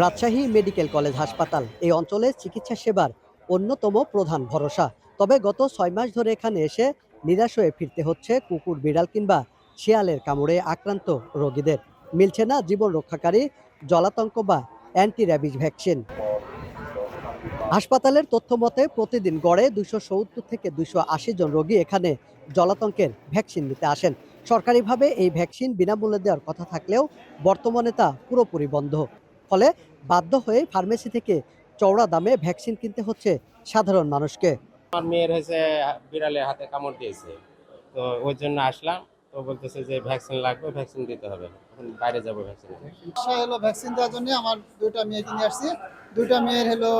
Rajshahi medical college হাসপাতাল এই অঞ্চলে চিকিৎসা সেবার অন্যতম প্রধান ভরসা। তবে গত ৬ মাস ধরে এখানে এসে নিরাশ হয়ে ফিরতে হচ্ছে কুকুর, বিড়াল কিংবা শিয়ালের কামড়ে আক্রান্ত রোগীদের। মিলছে না জীবন রক্ষাকারী জলাতঙ্ক বা অ্যান্টি র্যাবিজ ভ্যাকসিন। হাসপাতালের তথ্য মতে প্রতিদিন গড়ে ২৭০ থেকে ২৮০ জন রোগী এখানে জলাতঙ্কের ভ্যাকসিন নিতে আসেন। সরকারিভাবে এই ভ্যাকসিন বিনামূল্যে দেওয়ার কথা থাকলেও বর্তমানে তা পুরোপুরি বন্ধ। ফলে বাধ্য হয়ে ফার্মেসি থেকে চওড়া দামে ভ্যাকসিন কিনতে হচ্ছে সাধারণ মানুষকে। আমার মেয়ের হয়েছে বিড়ালের হাতে কামড় দিয়েছে, তো ওই জন্য আসলাম। তো বলতেছে যে ভ্যাকসিন লাগবে, ভ্যাকসিন দিতে হবে, এখন বাইরে যাবো ভ্যাকসিন। হলো ভ্যাকসিন দেওয়ার জন্য আমার দুইটা মেয়েকে নিয়ে আসছি। দুইটা মেয়ের হলো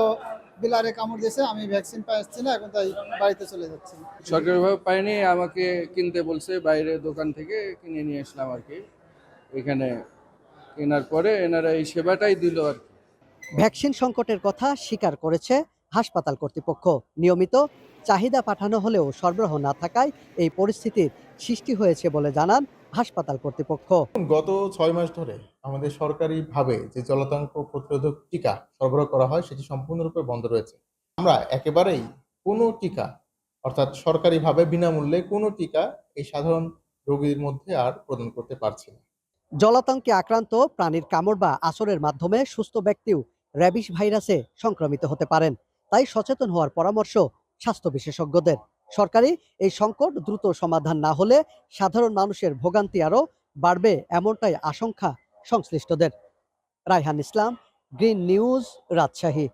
বিলারে কামড় দিয়েছে, আমি ভ্যাকসিন পাচ্ছি না, এখন তাই বাড়িতে চলে যাচ্ছি। সরকারিভাবে পাইনি, আমাকে কিনতে বলছে, বাইরে দোকান থেকে কিনে নিয়ে আসলাম আর কি। এখানে কেনার পরে এনারা এই সেবাটাই দিল আর কি। ভ্যাকসিন সংকটের কথা স্বীকার করেছে হাসপাতাল কর্তৃপক্ষ। নিয়মিত চাহিদা পাঠানো হলেও সরবরাহ না থাকায় এই পরিস্থিতির সৃষ্টি হয়েছে বলে জানান হাসপাতাল কর্তৃপক্ষ। গত ৬ মাস ধরে আমাদের সরকারিভাবে যে জলাতঙ্ক প্রতিরোধক টিকা সরবরাহ করা হয় সেটি সম্পূর্ণরূপে বন্ধ রয়েছে। আমরা একেবারেই কোনো টিকা, অর্থাৎ সরকারিভাবে বিনামূল্যে কোনো টিকা এই সাধারণ রোগীর মধ্যে আর প্রদান করতে পারছি না। জলাতঙ্কে আক্রান্ত প্রাণীর কামড় বা আছরের মাধ্যমে সুস্থ ব্যক্তিও র্যাবিস ভাইরাসে সংক্রমিত হতে পারেন। তাই সচেতন হওয়ার পরামর্শ স্বাস্থ্য বিশেষজ্ঞদের। সরকারি এই সংকট দ্রুত সমাধান না হলে সাধারণ মানুষের ভোগান্তি আরও বাড়বে, এমনটাই আশঙ্কা সংশ্লিষ্টদের। রায়হান ইসলাম, গ্রিন নিউজ, রাজশাহী।